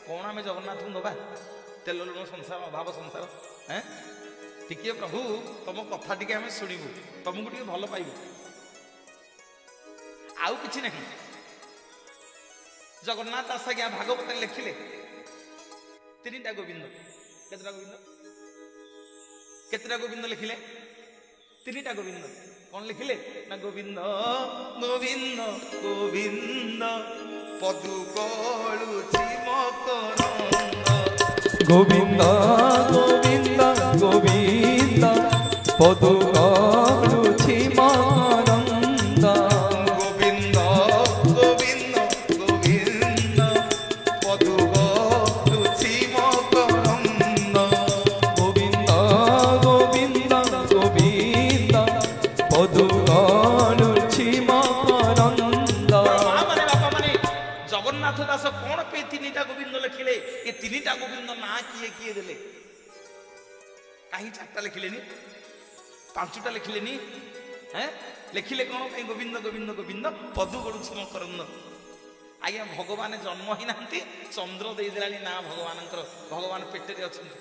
कौन आम जगन्नाथ को दबा तेल लुण संसार अभाव संसार हैं टिके प्रभु तुम कथा टिके आम शुणु तुमको टिके भल पाइबू आउ किछि नहीं जगन्नाथ दास आज्ञा भागवत लिखिले तीनटा गोविंद केतटा गोविंद लिखिले तीनटा गोविंद कौन लिखिले ना गोविंद गोविंद गोविंद पदु कळुछि मकरंद गोविंद गोविंद गोविंद पदु कळुछि मकरंद गोविंद गोविंद गोविंद पदु कळुछि मकरंद गोविंद गोविंद गोविंद पदु कळुछि मकरंद माने बापा माने जगन्नाथ दास कौन पे तीनटा गोविंद लिखिले ये तीनटा गोविंद ना किए किए देले कहीं चारटा लिखिलेनी पांचटा लिखिलेनी हैं लिखिले कौन कहीं गोविंद गोविंद गोविंद पदु कळुछि मकरंद आज्ञा भगवान जन्म ही नांती चंद्र दे देलानी ना भगवानंकर भगवान पेटरे अछंती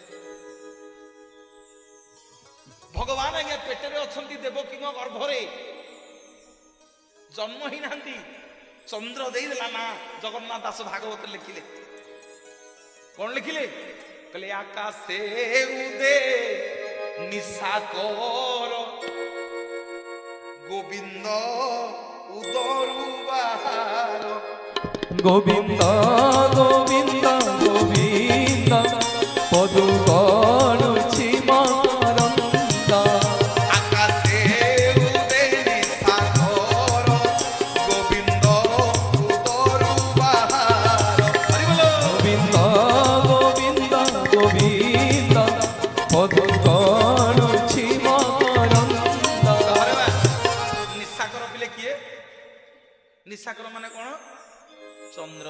भगवान आज्ञा पेटरे अछंती देवकी गर्भरे जन्म ही नांती चंद्र दे देला ना जगन्नाथ दास भागवत लिखिले कौन लिखिले कहले आकाशे उदे निशाकर गोविंद उदरु बाहार गोविंद गोविंद गोविंद पदु कळुछि मकरंद आकाशे उदे निशाकर गोविंद उदरु बाहार हरि बोलो गोविंद गोविंद गोविंद पदु कळुछि मकरंद अरे बा निशाकर पिले किए निशाकर माने कौन चंद्र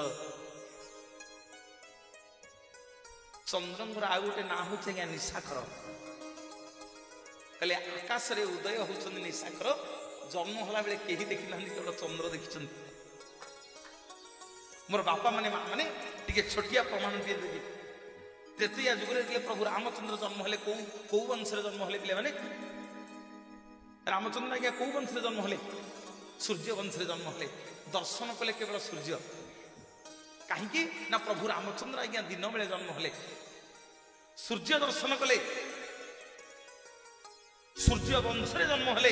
चंद्रंकर आउ गोटे ना हूँ निशाकर कहले आकाश रे उदय होचंदी निशाकर जन्म होला बेले केही देखि नांदी केवल चंद्र देखिचंदी मोर बापा माने माँ माने टिके छोटिया प्रमाण दिए देबी त्रेतया जुगरे दिले प्रभु रामचंद्र जन्म हेले को वंश रे जन्म हेले माने रामचंद्र आज्ञा को वंश रे जन्म हेले सूर्य वंश रे जन्म हेले दर्शन कले केवल सूर्य कहीं ना प्रभु रामचंद्र आज्ञा दिन बेले जन्म हेले सूर्य दर्शन कले सूर्य वंश रे जन्म हेले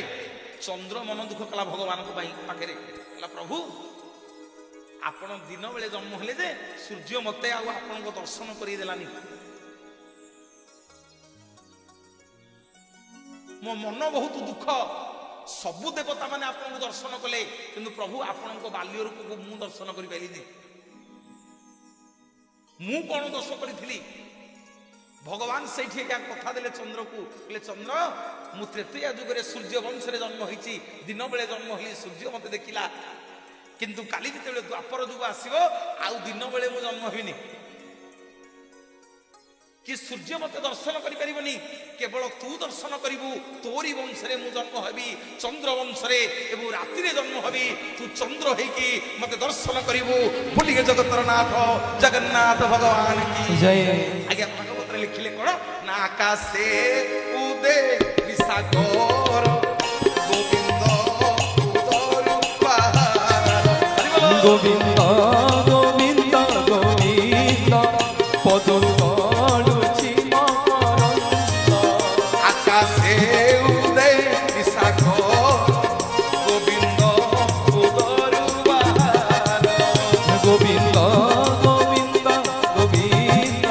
चंद्र मन दुख कला भगवान को पाखे प्रभु आपण दिन बेले जन्म हेले जे सूर्य मते आपण को दर्शन कर देलानी मो मन बहुत दुख सबु देवता माने आपन को दर्शन कले किंतु प्रभु आपन को बाल्य रूप को मु दर्शन करि पाइलिनी मु कोन दोष करिथिली भगवान सेठी क्या कथा देले चंद्र को ले चंद्र मु तृतीय जुगरे सूर्य वंश रे जन्म होईची दिन बेले जन्म होली सूर्य मते देखिला किंतु काली जेते द्वापर जुग आसीबो आउ दिन बेले मु जन्म होइनी कि सूर्य मते दर्शन करि परिबनी केवल तू दर्शन करिवु तोरी वंश रे मु जन्म हबी चंद्र वंश रे एवं रात्रि रे जन्म हबी तू चंद्र हेकी मते दर्शन करिवु बोलिगे जगतर नाथ जगन्नाथ भगवान की जय आज्ञा भागवत रे लिखिले कोन ना आकाशे उदे विसागर गोविंद उदरु बाहार हरि बोलो गोविंद गोविंद गोविंद पदु कळुछि मकरंद आकाशे उदय विशाखो गोविंद उदरु बाहार गोविंद गोविंद गोविंद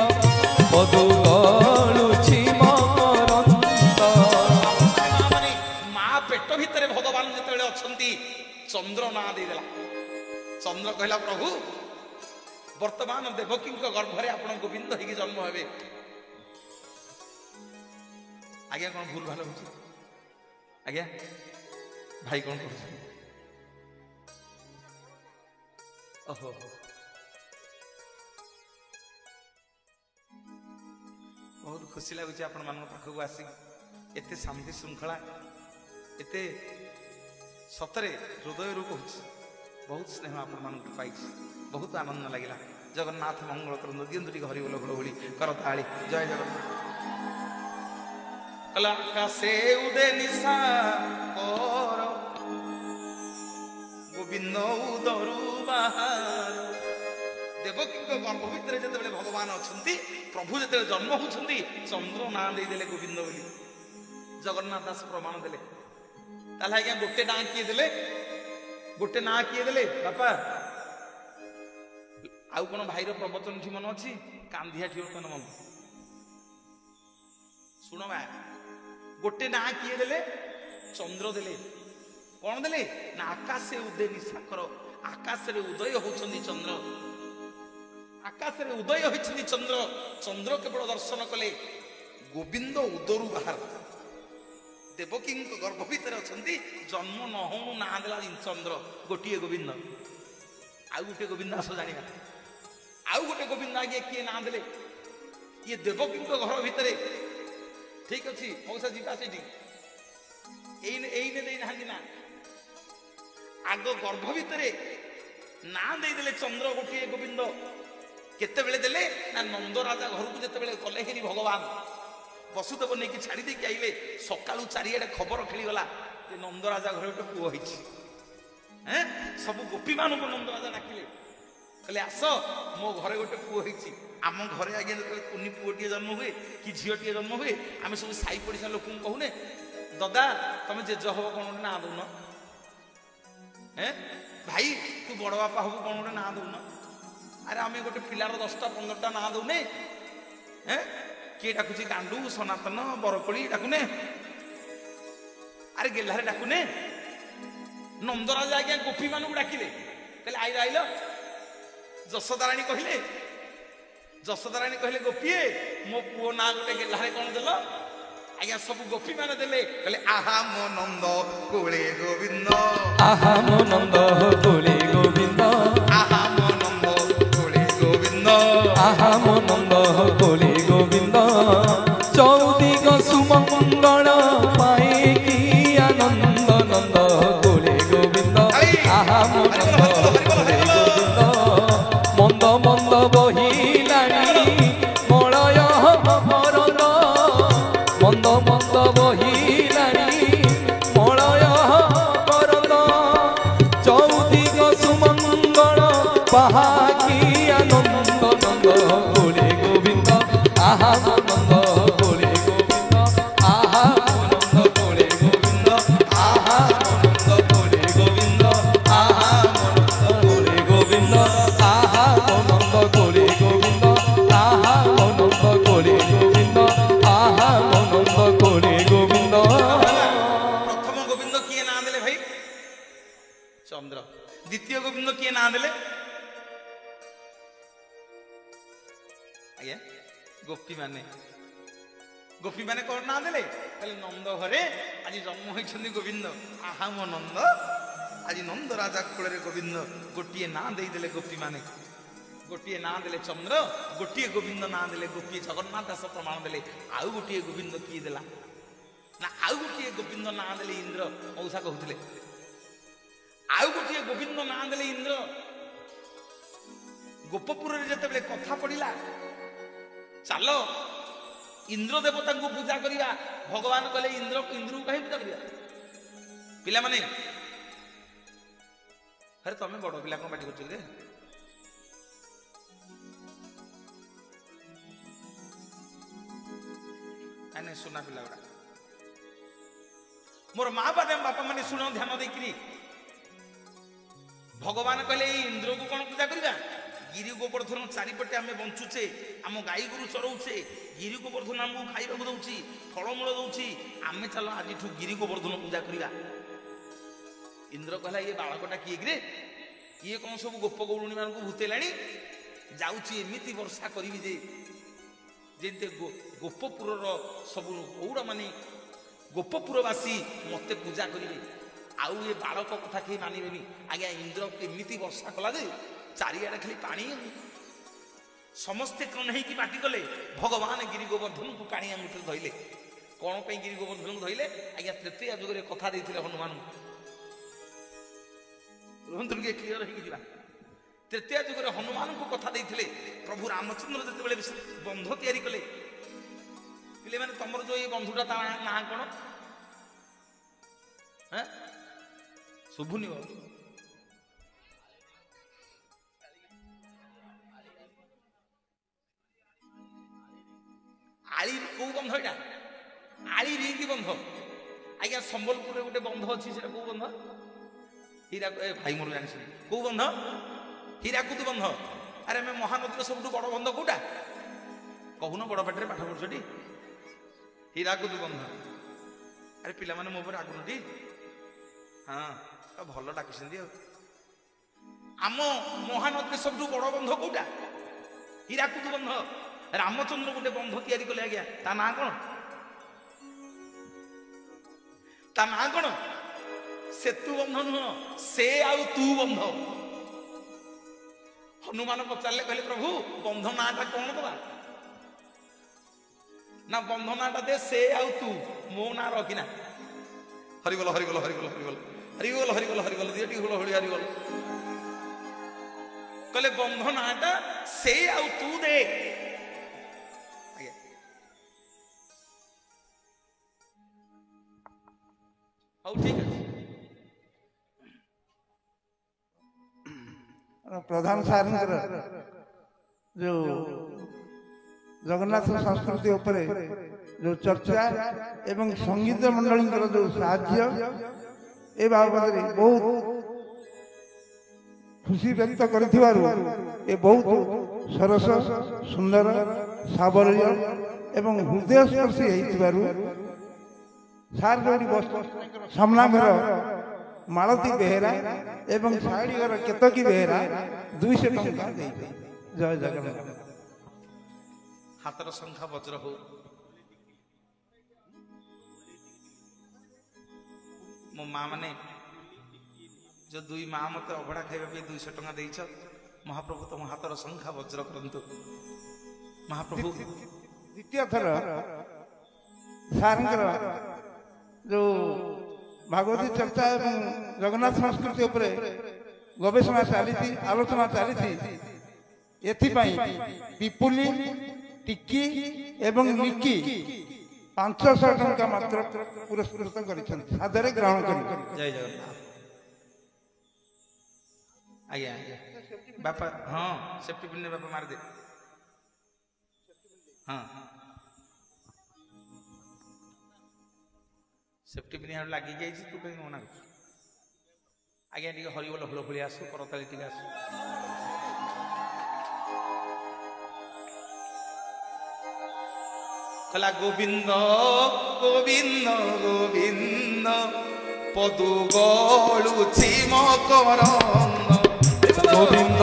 पदु कळुछि मकरंद माने मां पेट भितरे भगवान जेतेबेले अछंती चंद्र ना दे देला चंद्र कहला प्रभु वर्तमान देवकी गर्भरे आपण गोविंद हेकी जन्म हेबे आज्ञा कौन भूल भाल होची आज्ञा भाई कौन कर ओहो बहुत खुशी लगुच आपण मान पाखक आसी एते शांति श्रृंखला एते सतरे हृदय कहूँ बहुत स्नेह आपण मान पाई बहुत आनंद लगे। ଜଗନ୍ନାଥ ମଙ୍ଗଳ କରନ୍ତୁ। ଦିଅନ୍ତୁ ଟିକେ ହରିବୋଲ ହୁଳହୁଳି କରତାଳି। ଜୟ ଜଗନ୍ନାଥ। କହିଲା ଆକାଶେ ଉଦେ ନିଶା କର ଗୋବିନ୍ଦ ଉଦରୁ ବାହାର। ଦେବକୀଙ୍କ ଗର୍ଭ ଭିତରେ ଯେତେବେଳେ ଭଗବାନ ଅଛନ୍ତି, ପ୍ରଭୁ ଯେତେବେଳେ ଜନ୍ମ ହଉଛନ୍ତି, ଚନ୍ଦ୍ର ନାଁ ଦେଇଦେଲେ ଗୋବିନ୍ଦ ବୋଲି। ଜଗନ୍ନାଥ ଦାସ ପ୍ରମାଣ ଦେଲେ। ତାହେଲେ ଆଜ୍ଞା ଗୋଟେ ନାଁ କିଏ ଦେଲେ? ଗୋଟେ ନାଁ କିଏ ଦେଲେ ବାପା? ଆଉ କଣ ଭାଇର ପ୍ରବଚନ ଠି ମନ ଅଛି? କାନ୍ଧିଆ ଠି ମନ ମନ ଶୁଣ ବା, ଗୋଟେ ନାଁ କିଏ ଦେଲେ? ଚନ୍ଦ୍ର ଦେଲେ। କଣ ଦେଲେ ନା ଆକାଶେ ଉଦୟ ନିଶାକର। ଆକାଶରେ ଉଦୟ ହଉଛନ୍ତି ଚନ୍ଦ୍ର। ଆକାଶରେ ଉଦୟ ହୋଇଛନ୍ତି ଚନ୍ଦ୍ର। ଚନ୍ଦ୍ର କେବଳ ଦର୍ଶନ କଲେ ଗୋବିନ୍ଦ ଉଦରୁ ବାହାର। ଦେବକୀଙ୍କ ଗର୍ଭ ଭିତରେ ଅଛନ୍ତି, ଜନ୍ମ ନ ହଉଣୁ ନାଁ ଦେଲା ଚନ୍ଦ୍ର। ଗୋଟିଏ ଗୋବିନ୍ଦ। ଆଉ ଗୋଟେ ଗୋବିନ୍ଦ ଆସ ଜାଣିବା। ଆଉ ଗୋଟେ ଗୋବିନ୍ଦ ଆଜ୍ଞା କିଏ ନାଁ ଦେଲେ? ଇଏ ଦେବକୀଙ୍କ ଘର ଭିତରେ। ଠିକ ଅଛି ମଉସା ଯିବା ସେଇଠି। ଏଇନେ ଦେଇନାହାନ୍ତି ନା। ଆଗ ଗର୍ଭ ଭିତରେ ନାଁ ଦେଇଦେଲେ ଚନ୍ଦ୍ର ଗୋଟିଏ ଗୋବିନ୍ଦ। କେତେବେଳେ ଦେଲେ ନା ନନ୍ଦ ରାଜା ଘରକୁ ଯେତେବେଳେ ଗଲେ ହେରି ଭଗବାନ ବସୁଦେବ ନେଇକି ଛାଡ଼ି ଦେଇକି ଆଇଲେ, ସକାଳୁ ଚାରିଆଡେ ଖବର ଖେଳିଗଲା ଯେ ନନ୍ଦ ରାଜା ଘରେ ଗୋଟେ ପୁଅ ହେଇଛି। ସବୁ ଗୋପୀ ମାନଙ୍କୁ ନନ୍ଦ ରାଜା ଡାକିଲେ, କହିଲେ ଆସ ମୋ ଘରେ ଗୋଟେ ପୁଅ ହେଇଛି। ଆମ ଘରେ ଆଜ୍ଞା ଯେତେବେଳେ କୁନି ପୁଅଟିଏ ଜନ୍ମ ହୁଏ କି ଝିଅଟିଏ ଜନ୍ମ ହୁଏ, ଆମେ ସବୁ ସାଇ ପଡ଼ିଶା ଲୋକଙ୍କୁ କହୁନେ, ଦଦା ତମେ ଜେଜ ହବ କଣ ଗୋଟେ ନାଁ ଦଉନ? ଭାଇ ତୁ ବଡ ବାପା ହବୁ କଣ ଗୋଟେ ନାଁ ଦଉନ? ଆରେ ଆମେ ଗୋଟେ ପିଲାର 10ଟା 15ଟା ନାଁ ଦଉନେ। କିଏ ଡାକୁଛି ଗାଣ୍ଡୁ, ସନାତନ, ବରକୋଳି ଡାକୁନେ। ଆରେ ଗେହ୍ଲାରେ ଡାକୁନେ। ନନ୍ଦରାଜା ଆଜ୍ଞା ଗୋପୀ ମାନଙ୍କୁ ଡାକିଲେ, କହିଲେ ଆଇଲ ଆଇଲ। ଯଶୋଦାରାଣୀ କହିଲେ, ଯଶୋଦାରାଣୀ କହିଲେ ଗୋପୀଏ ମୋ ପୁଅ ନାଁ ଗୋଟେ ଗେହ୍ଲାରେ କଣ ଦେଲ? ଆଜ୍ଞା ସବୁ ଗୋପୀ ମାନେ ଦେଲେ, କହିଲେ ଆହା ମୋ ନନ୍ଦ କୋଳେ ଗୋବିନ୍ଦ। ଆହା ମୋ ନନ୍ଦ କୋଳେ ଗୋବିନ୍ଦ। ଆହା ମୋ ନନ୍ଦ କୋଳେ ଗୋବିନ୍ଦ। ଆହା ମୋ ନନ୍ଦ କୋଳେ ଗୋବିନ୍ଦ। ଚୌଦିଗ ସୁମଙ୍ଗଳ ପାଇକି ଆନନ୍ଦ ନନ୍ଦ କୋଳେ ଗୋବିନ୍ଦ। ଆହା ମୋ ନନ୍ଦ କୋଳେ ଗୋବିନ୍ଦ। ମନ୍ଦ ମନ୍ଦ ବହିଲାଣି ମଳୟ ମକରନ୍ଦ। ମନ୍ଦ ମନ୍ଦ ବହିଲାଣି ମଳୟ ମକରନ୍ଦ। ଚୌଦିଗ ସୁମଙ୍ଗଳ ପାହାକି ଆନନ୍ଦ ନନ୍ଦ କୋଳେ ଗୋବିନ୍ଦ। ଆହା ମୋ ନନ୍ଦ କୋଳେ ଗୋବିନ୍ଦ। ଆହା ମୋ ନନ୍ଦ କୋଳେ ଗୋବିନ୍ଦ। ଆହା ମୋ ନନ୍ଦ କୋଳେ ଗୋବିନ୍ଦ। ଆହା ମୋ ନନ୍ଦ କୋଳେ ଗୋବିନ୍ଦ। ଆହା ମୋ ନନ୍ଦ କୋଳେ ଗୋବିନ୍ଦ। ଆହା ମୋ ନନ୍ଦ କୋଳେ ଗୋବିନ୍ଦ। ଆହା ମୋ ନନ୍ଦ କୋଳେ ଗୋବିନ୍ଦ। ପ୍ରଥମ ଗୋବିନ୍ଦ କିଏ ନାଁ ଦେଲେ ଭାଇ? ଚନ୍ଦ୍ର। ଦ୍ୱିତୀୟ ଗୋବିନ୍ଦ କିଏ ନାଁ ଦେଲେ? ଆଜ୍ଞା ଗୋପୀ ମାନେ। ଗୋପୀ ମାନେ କଣ ନାଁ ଦେଲେ? କହିଲେ ନନ୍ଦ ଘରେ ଆଜି ଜନ୍ମ ହୋଇଛନ୍ତି ଗୋବିନ୍ଦ। ଆହା ମୋ ନନ୍ଦ, ଆଜି ନନ୍ଦ ରାଜା କୋଳରେ ଗୋବିନ୍ଦ। ଗୋଟିଏ ନାଁ ଦେଇଦେଲେ ଗୋପୀ ମାନେ। ଗୋଟିଏ ନାଁ ଦେଲେ ଚନ୍ଦ୍ର, ଗୋଟିଏ ଗୋବିନ୍ଦ ନାଁ ଦେଲେ ଗୋପୀ। ଜଗନ୍ନାଥ ଦାସ ପ୍ରମାଣ ଦେଲେ। ଆଉ ଗୋଟିଏ ଗୋବିନ୍ଦ କିଏ ଦେଲା ନା ଆଉ ଗୋଟିଏ ଗୋବିନ୍ଦ ନାଁ ଦେଲେ ଇନ୍ଦ୍ର। ମଉସା କହୁଥିଲେ ଆଉ ଗୋଟିଏ ଗୋବିନ୍ଦ ନାଁ ଦେଲେ ଇନ୍ଦ୍ର। ଗୋପପୁରରେ ଯେତେବେଳେ କଥା ପଡିଲା, ଚାଲ ଇନ୍ଦ୍ର ଦେବତାଙ୍କୁ ପୂଜା କରିବା, ଭଗବାନ କହିଲେ ଇନ୍ଦ୍ରକୁ କାହିଁ ପୂଜା କରିବା? ପିଲାମାନେ, ଆରେ ତମେ ବଡ ପିଲା କଣ ପାଟି କରୁଛ ରେ? ନାଇଁ ସୁନା ପିଲା ଗୁଡା, ମୋର ମା ବାପା ମାନେ ଶୁଣ ଧ୍ୟାନ ଦେଇକିରି। ଭଗବାନ କହିଲେ ଏଇ ଇନ୍ଦ୍ରକୁ କଣ ପୂଜା କରିବା? ଗିରି ଗୋବର୍ଦ୍ଧନ ଚାରିପଟେ ଆମେ ବଞ୍ଚୁଛେ, ଆମ ଗାଈ ଗୋରୁ ଚରଉଛେ, ଗିରି ଗୋବର୍ଦ୍ଧନ ଆମକୁ ଖାଇବାକୁ ଦଉଛି, ଫଳମୂଳ ଦଉଛି, ଆମେ ଚାଲ ଆଜିଠୁ ଗିରି ଗୋବର୍ଦ୍ଧନ ପୂଜା କରିବା। ଇନ୍ଦ୍ର କହିଲା ଇଏ ବାଳକଟା କିଏ କିରେ? ଇଏ କଣ ସବୁ ଗୋପ ଗୌରୁଣୀ ମାନଙ୍କୁ ଭୂତେଇଲାଣି? ଯାଉଛି ଏମିତି ବର୍ଷା କରିବି ଯେ ଯେମିତି ଗୋପପୁରର ସବୁ ଗୌଡ଼ ମାନେ ଗୋପପୁରବାସୀ ମତେ ପୂଜା କରିବେ, ଆଉ ଏ ବାଳକ କଥା କେହି ମାନିବେନି। ଆଜ୍ଞା ଇନ୍ଦ୍ର ଏମିତି ବର୍ଷା କଲା ଯେ ଚାରିଆଡେ ଖାଲି ପାଣି। ସମସ୍ତେ କଣ ହେଇକି ପାଟି କଲେ? ଭଗବାନ ଗିରି ଗୋବର୍ଦ୍ଧନକୁ ପାଣି ଆଙ୍ଗୁଠିରେ ଧଇଲେ। କଣ ପାଇଁ ଗିରି ଗୋବର୍ଦ୍ଧନକୁ ଧଇଲେ? ଆଜ୍ଞା ତ୍ରେତୟା ଯୁଗରେ କଥା ଦେଇଥିଲେ ହନୁମାନଙ୍କୁ। ରୁହନ୍ତୁ ଟିକେ କ୍ଲିୟର ହେଇକି ଯିବା। तृतीय जुगर हनुमान को कथा देइथिले प्रभु रामचंद्र जेतेबेले बंध तैयारी कले पिले माने तमर जो ये बंधुटा ता ना कोन हैं शुभुनी आली को बंध एटा आली रिंगी बंध आज्ञा संबलपुर गोटे बंध अच्छी से को बंध हीरा भाई मोर जानी को बंध हीराकुद बंध अरे मैं महानदी सब बड़ बंध कौटा कहून बड़ पाटे पाठ पढ़ुछटी हीराकुद बंध अरे पिला माने मो पर आगुनटी हाँ भल डाकिसेंती आम महानदी सब बड़ बंध कौटा हीराकुद बंध रामचंद्र गोटे बंध तैयारी कले आज्ञा ता ना कौन ता ना कौन सेतु बंध नुह से आउ तू बंध हनुमान पचारे कहले प्रभु बंध नाटा कौन दबा ना बंध नाटा दे से आउ तू मो ना रखिना हरिगल हरिगल हरिगल हरिगल हरिगल हरिगल हरिगल दियटी हुल हुली हरिगल कहले बंध नाटा से आउ तू दे हौ ठीक है प्रधान सार जो जगन्नाथ संस्कृति उपरे जो चर्चा एवं संगीत मंडली जो साहाय्य ए बाबद बहुत खुशी व्यक्त कर बहुत सरस सुंदर सावल्य एवं हृदयस्पर्शी सार जो सामना घर मालती बेहेरा एवं साड़ी घर केतकी बेहेरा 200 टंका जय जगन्नाथ हाथर संख्या वज्र हो मो माँ माने जो दुई माँ मत अभड़ा खाइबा पे 200 टंका देइछ महाप्रभु तुम हाथर संख्या वज्र करंतु महाप्रभु द्वितीय थर सारंगर जो भागवती चर्चा एवं जगन्नाथ संस्कृति उपरे गवेषणा चली आलोचना चली पिपुली टिकी एवं निकी 500 टंका मात्र पुरस्कृत कर ग्रहण कर जय जगन्नाथ आज्ञा बापा हाँ सेफ्टी पिन बापा मार दे हाँ सेफ्टी पिन लगी जाइए तू कहीं मना कर आज्ञा टे हरिबोल हुल हुली आसु करताली टे आसु कला गोविंद गोविंद गोविंद पदु गलुछि मकरंद गोविंद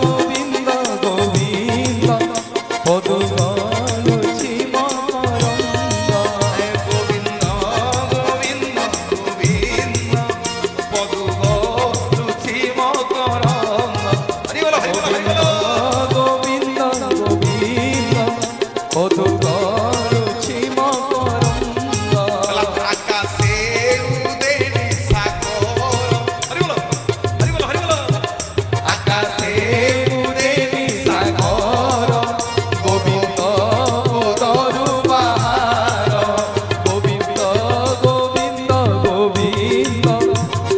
गोविंद गोविंद पदु गलुछि मकरंद गोविंद गोविंद गोविंद पदु गलुछि मकरंद हरि बोल हरि बोल हरि बोल गोविंद गोविंद पदु गलुछि मकरंद आकाशे उदेनि सागर हरि बोल हरि बोल हरि बोल आकाशे उदेनि सागर गोविंद उदरु बाहार गोविंद गोविंद गोविंद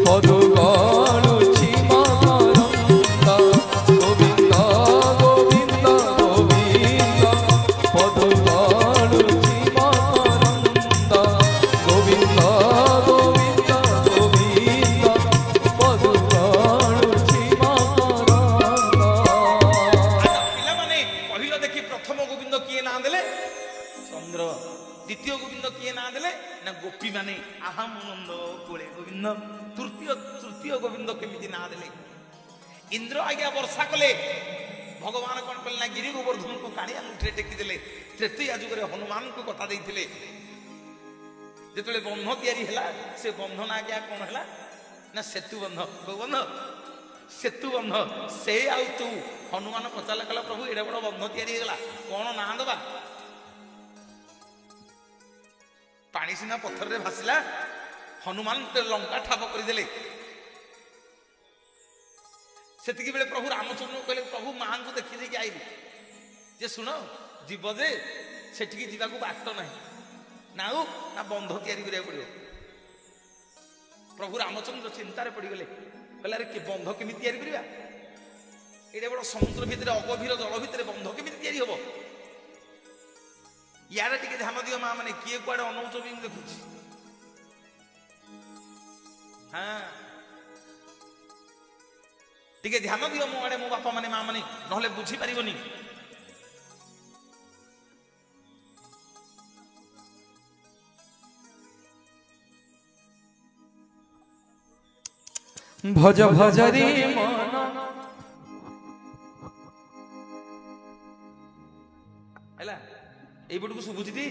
पदु गलुछि मकरंद गोविंद गोविंद गोविंद पदु गलुछि मकरंद गोविंद गोविंद गोविंद पदु गलुछि मकरंद पिला माने पहिलो देखि प्रथम गोविंद किए ना देले चंद्र द्वितीय गोविंद किए ना देले ना गोपी माने आहा मुनंद कोले गोविंद तृतीय गोविंद केमिति ना देले इंद्र आज्ञा वर्षा कले भगवान कौन कले ना गिरी गोवर्धन को काणी अंगूठे टेकी देले तृतीय जुगरे हनुमान को कथा देइथिले जेतले बंध तैयारी हला से बंधन आज्ञा कौन हला ना सेतु बंध बंध सेतु बंध से आउ तू हनुमान पचारे कला प्रभु एडा बड़ बंध तैयारी गला कौन ना दबा पानी सीना पत्थर रे भासिला हनुमान लंका ठाप करदेले ସେତିକି ବେଳେ ପ୍ରଭୁ ରାମଚନ୍ଦ୍ର କହିଲେ ପ୍ରଭୁ ମାଙ୍କୁ ଦେଖି ଦେଇକି ଆଇଲି ଯେ ଶୁଣ ଯିବ ଯେ ସେଠିକି ଯିବାକୁ ବାଟ ନାହିଁ ନା ଆଉ ନା ବନ୍ଧ ତିଆରି କରିବାକୁ ପଡ଼ିବ। ପ୍ରଭୁ ରାମଚନ୍ଦ୍ର ଚିନ୍ତାରେ ପଡ଼ିଗଲେ କହିଲେ ଆରେ ବନ୍ଧ କେମିତି ତିଆରି କରିବା? ଏଇଟା ବଡ଼ ସମୁଦ୍ର ଭିତରେ ଅଗଭୀର ଜଳ ଭିତରେ ବନ୍ଧ କେମିତି ତିଆରି ହବ? ୟାଡେ ଟିକେ ଧ୍ୟାନ ଦିଅ ମା ମାନେ, କିଏ କୁଆଡେ ଅନଉଛ ବି ମୁଁ ଦେଖୁଛି। ହଁ ଟିକେ ଧ୍ୟାନ ଦିଅ ମୋ ଆଡେ ମୋ ବାପା ମାନେ ମା ମାନେ, ନହେଲେ ବୁଝିପାରିବନି। ভজ ভজরে মন ହେଲା এইପଟକୁ ଶୁଭୁଛି ଟି?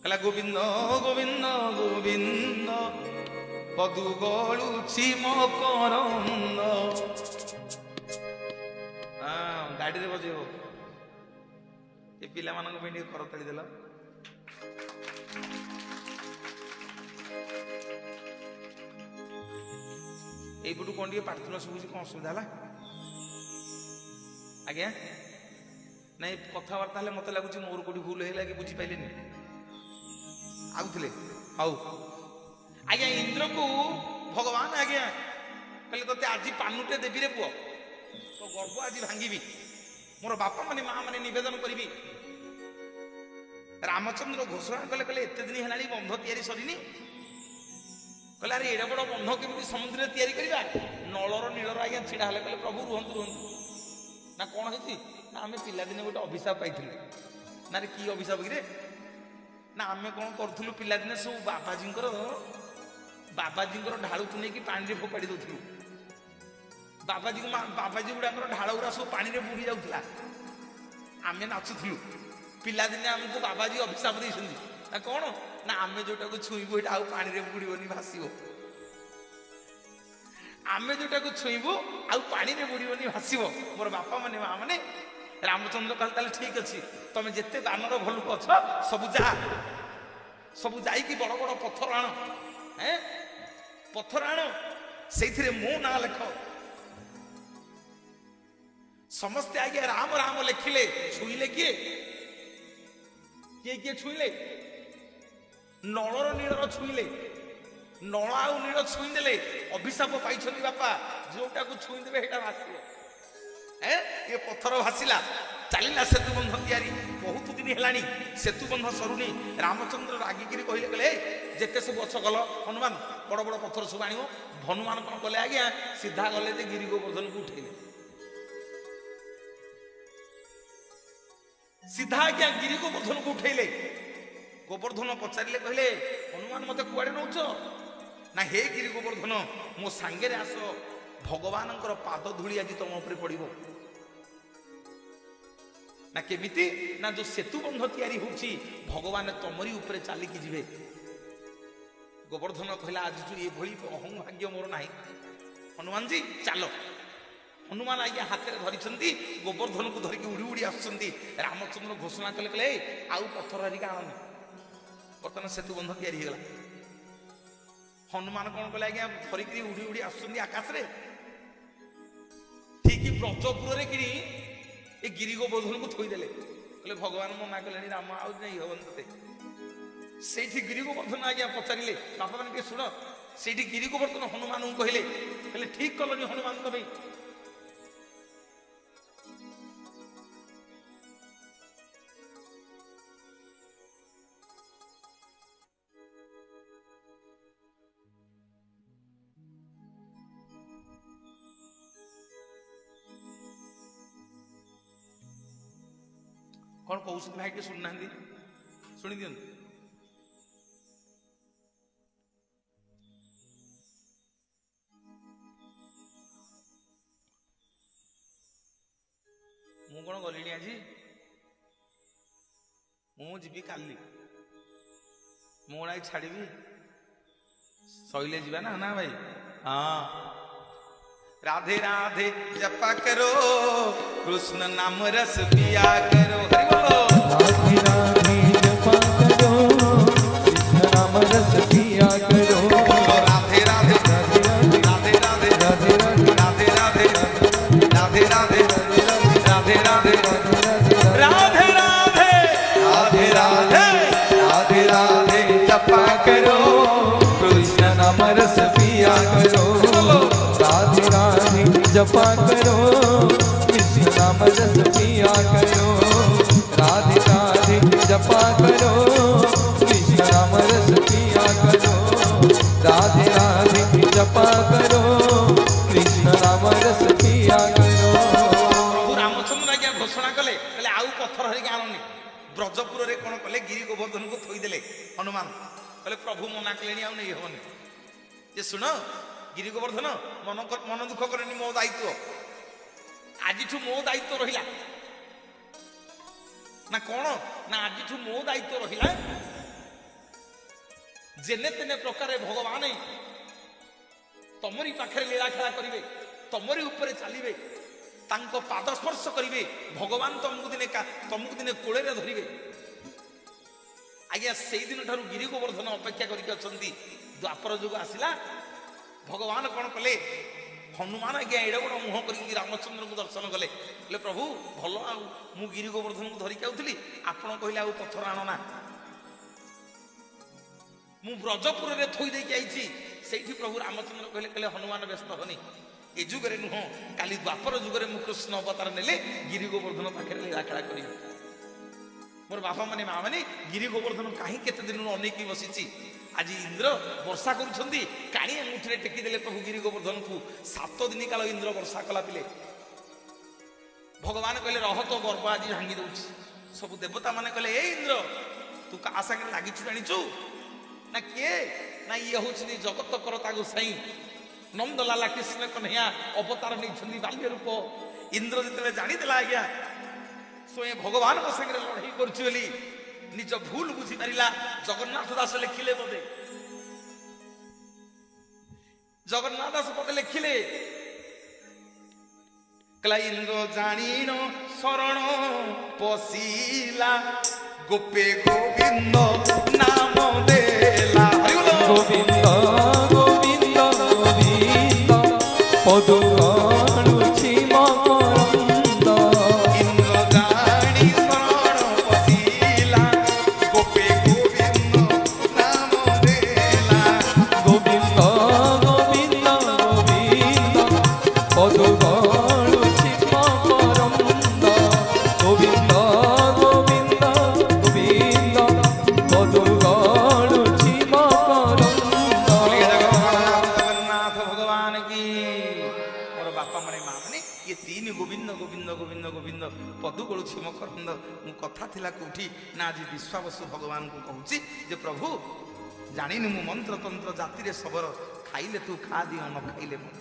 ହେଲା ଗୋବିନ୍ଦ ଗୋବିନ୍ଦ ଗୋବିନ୍ଦ ପଦୁ ଗଳୁଛି ମକରନ୍ଦ। ଗାଡିରେ ବଜେଇବ। ଏ ପିଲାମାନଙ୍କ ପାଇଁ ଟିକେ କରତାଳି ଦେଲ। এইପଟୁ କଣ ଟିକେ ପାଟିତୁଣ୍ଡ ଶୁଭୁଛି, କଣ ଅସୁବିଧା ହେଲା? ଆଜ୍ଞା ନାଇଁ କଥାବାର୍ତ୍ତା ହେଲେ ମତେ ଲାଗୁଛି ମୋର କୋଉଠି ଭୁଲ ହେଇଲା କି ବୁଝିପାରିଲେନି। ଆଉଥିଲେ ହଉ ଆଜ୍ଞା। ଇନ୍ଦ୍ରକୁ ଭଗବାନ ଆଜ୍ଞା କହିଲେ ତତେ ଆଜି ପାନୁଟେ ଦେବି ରେ ପୁଅ, ତୋ ଗର୍ବ ଆଜି ଭାଙ୍ଗିବି, ମୋର ବାପା ମାନେ ମା ମାନେ ନିବେଦନ କରିବି। ରାମଚନ୍ଦ୍ର ଘୋଷଣା କଲେ, କହିଲେ ଏତେ ଦିନ ହେଲାଣି ବନ୍ଧ ତିଆରି ସରିନି। କହିଲେ ଆରେ ଏଡେ ବଡ ବନ୍ଧ କେମିତି ସମୁଦ୍ରରେ ତିଆରି କରିବା? ନଳର ନୀଳର ଆଜ୍ଞା ଛିଡା ହେଲେ, କହିଲେ ପ୍ରଭୁ ରୁହନ୍ତୁ ରୁହନ୍ତୁ। ନା କଣ ହେଇଛି? ନା ଆମେ ପିଲାଦିନେ ଗୋଟେ ଅଭିଶାପ ପାଇଥିଲୁ। ନା ରେ କି ଅଭିଶାପ କିରେ? ନା ଆମେ କଣ କରୁଥିଲୁ ପିଲାଦିନେ ସବୁ ବାବାଜୀଙ୍କର ଢାଳୁକୁ ନେଇକି ପାଣିରେ ଫୋପାଡ଼ି ଦଉଥିଲୁ। ବାବାଜୀ ଗୁଡାଙ୍କର ଢାଳ ଗୁଡା ସବୁ ପାଣିରେ ବୁଡି ଯାଉଥିଲା। ଆମେ ନାଚୁଥିଲୁ। ପିଲାଦିନେ ଆମକୁ ବାବାଜୀ ଅଭିଶାପ ଦେଇଛନ୍ତି। ନା କଣ? ନା ଆମେ ଯୋଉଟାକୁ ଛୁଇଁବୁ ଏଇଟା ଆଉ ପାଣିରେ ବୁଡିବନି, ଭାସିବ। ଆମେ ଯୋଉଟାକୁ ଛୁଇଁବୁ ଆଉ ପାଣିରେ ବୁଡିବନି, ଭାସିବ। ମୋର ବାପା ମାନେ ମା ମାନେ ରାମଚନ୍ଦ୍ର କହିଲେ ତାହେଲେ ଠିକ ଅଛି, ତମେ ଯେତେ ବାନର ଭଲୁକ ଅଛ ସବୁ ଯାଇକି ବଡ ବଡ ପଥର ଆଣ, ପଥର ଆଣ, ସେଇଥିରେ ମୋ ନାଁ ଲେଖ। ସମସ୍ତେ ଆଜ୍ଞା ରାମ ରାମ ଲେଖିଲେ। ଛୁଇଁଲେ କିଏ କିଏ କିଏ ଛୁଇଁଲେ? ନଳର ନୀଳର ଛୁଇଁଲେ। ନଳ ଆଉ ନୀଳ ଛୁଇଁଦେଲେ ଅଭିଶାପ ପାଇଛନ୍ତି ବାପା, ଯୋଉଟାକୁ ଛୁଇଁଦେବେ ସେଇଟା ଭାସିବ। ଏ ପଥର ଭାସିଲା, ଚାଲିଲା ସେତୁ ବନ୍ଧ ତିଆରି। ବହୁତ ଦିନ ହେଲାଣି ସେତୁ ବନ୍ଧ ସରୁନି। ରାମଚନ୍ଦ୍ର ରାଗିକିରି କହିଲେ, କହିଲେ ଯେତେ ସବୁ ଗଛ ଗଲ ହନୁମାନ ବଡ ବଡ ପଥର ସବୁ ଆଣିବ। ହନୁମାନ କଣ କଲେ ଆଜ୍ଞା? ସିଧା ଗଲେ ଯେ ଗିରି ଗୋବର୍ଦ୍ଧନକୁ ଉଠେଇଲେ। ସିଧା ଆଜ୍ଞା ଗିରି ଗୋବର୍ଦ୍ଧନକୁ ଉଠେଇଲେ। ଗୋବର୍ଦ୍ଧନ ପଚାରିଲେ, କହିଲେ ହନୁମାନ ମତେ କୁଆଡେ ନଉଛ? ନା ହେ ଗିରି ଗୋବର୍ଦ୍ଧନ ମୋ ସାଙ୍ଗରେ ଆସ, ଭଗବାନଙ୍କର ପାଦ ଧୂଳି ଆଜି ତମ ଉପରେ ପଡିବ। ନା କେମିତି? ନା ଯୋଉ ସେତୁ ବନ୍ଧ ତିଆରି ହଉଛି ଭଗବାନ ତମରି ଉପରେ ଚାଲିକି ଯିବେ। ଗୋବର୍ଦ୍ଧନ କହିଲା ଆଜିଠୁ ଏଭଳି ଅହଂଭାଗ୍ୟ ମୋର ନାହିଁ। ହନୁମାନଜୀ ଚାଲ। ହନୁମାନ ଆଜ୍ଞା ହାତରେ ଧରିଛନ୍ତି, ଗୋବର୍ଦ୍ଧନକୁ ଧରିକି ଉଡି ଉଡି ଆସୁଛନ୍ତି। ରାମଚନ୍ଦ୍ର ଘୋଷଣା କଲେ, କହିଲେ ଆଉ ପଥର ହେରିକା ଆଣନି, ବର୍ତ୍ତମାନ ସେତୁ ବନ୍ଧ ତିଆରି ହେଇଗଲା। ହନୁମାନ କଣ କଲେ ଆଜ୍ଞା? ଧରିକିରି ଉଡି ଉଡି ଆସୁଛନ୍ତି ଆକାଶରେ। ଠିକ ବ୍ରଜପୁରରେ କିଣି ଏ ଗିରି ଗୋବର୍ଦ୍ଧନକୁ ଥୋଇଦେଲେ। କହିଲେ ଭଗବାନ ମନା କଲେଣି, ରାମ ଆଉ ଯାଇ ହବନି ତତେ। ସେଇଠି ଗିରି ଗୋବର୍ଦ୍ଧନ ଆଜ୍ଞା ପଚାରିଲେ, ବାପା ମାନେ ଟିକେ ଶୁଣ, ସେଇଠି ଗିରି ଗୋବର୍ଦ୍ଧନ ହନୁମାନଙ୍କୁ କହିଲେ, କହିଲେ ଠିକ କଲନି ହନୁମାନ ତମେ। କଣ କହୁଛନ୍ତି ଭାଇ ଟିକେ ଶୁଣୁନାହାନ୍ତି, ଶୁଣି ଦିଅନ୍ତୁ। ମୁଁ କଣ ଗଲିଣି ଆଜି? ମୁଁ ଯିବି କାଲି। ମୁଁ କଣ ଛାଡିବି? ସଇଲେ ଯିବା ନା ନା ଭାଇ? ହଁ। राधे राधे जपा करो, कृष्ण नाम रस पिया करो। हरि बोलो। राधे राधे जपा करो, कृष्ण नाम रस पिया करो। राधे राधे राधे राधे जपा करो, कृष्ण नाम रस पिया करो। राधे राधे जपा करो, कृष्ण नाम रस पिया करो। राधे राधे जपा करो, कृष्ण नाम रस पिया करो। प्रभु रामचंद्र आज्ञा घोषणा कले कहले आउ पत्थर हरिक आननी। ब्रजपुर रे कोन कले गिरी गोवर्धन को थोई देले हनुमान कहले प्रभु मना कलेनी आउ नहीं होनी जे सुनो गिरी गोवर्धन मन दुख करनी मो दायित्व आज मो दायित्व रहिला ना कौन ना आज मो दायित्व रहिला जेने तेने प्रकार भगवान तमरी पाखरे लीला खेला करिवे तमरी ऊपर चलिवे तांको पाद स्पर्श करिवे भगवान तुमको दिने कोड़े धरिवे आज्ञा से दिन ठारू गिरी गोवर्धन अपेक्षा करके अछंती द्वापर जुग आसिला भगवान कौन कले हनुमान आज्ञा एडे बड़ मुह करके रामचंद्र को दर्शन कले बोले प्रभु भल आ मु गिरी गोवर्धन को धरिक आउथली आपण कहले आ पत्थर आणना मु ब्रजपुर रे थोई देकी आइछि सेठी प्रभु रामचंद्र कहले कहले हनुमान व्यस्त होनी ए जुगरे नुह काली द्वापर जुगरे मु कृष्ण अवतार नेले गिरी गोवर्धन पाखे लीला खेला करी मोर बापा माने माँ माने गिरी गोवर्धन कहीं केते दिन अनेक बसी आज इंद्र वर्षा करुछंदी काणी मुठरे टेकी देले प्रभु गिरी गोवर्धन को 7 दिन काल इंद्र वर्षा कला पिले भगवान कहले रह तो गर्भ आज भांगी दउछि सब देवता माने कहले ए इंद्र तू का संगे लागिछु जानिछु ना के ना ये होछि जगत करता गोसाई नंदलाला कृष्ण कन्हैया अवतार नहीं छंदी बाल्य रूप इंद्र जितने जानी देला आज्ञा स्वयं भगवान को संगे लड़ाई करछि बोली निज भूल बुझी पारिला जगन्नाथ दास लिखिले बोधे जगन्नाथ दास पदे लिखिले कला इंद्र जानिन शरण पशिला गोपे गोविंद नाम देला गोविंद गोविंद गोविंद पदु काणुछि मकरंद इंद्र जानी शरण पशिला गोपे गोविंद नाम देला गोविंद गोविंद गोविंद पदु काणुछि मकरंद गोविंद गोविंद गोविंद पदु काणुछि मकरंद। जगन्नाथ भगवान की मोर बापा माने माँ माने ये तीन गोविंद गोविंद गोविंद गोविंद पदु गलुछि मकरंद मु कथा थिला कोठी ना आज विश्वावसु भगवान को कहूची जे प्रभु जानिनी मु मंत्र तंत्र जाति रे सबर खाइले तू खा दियो न खाइले मत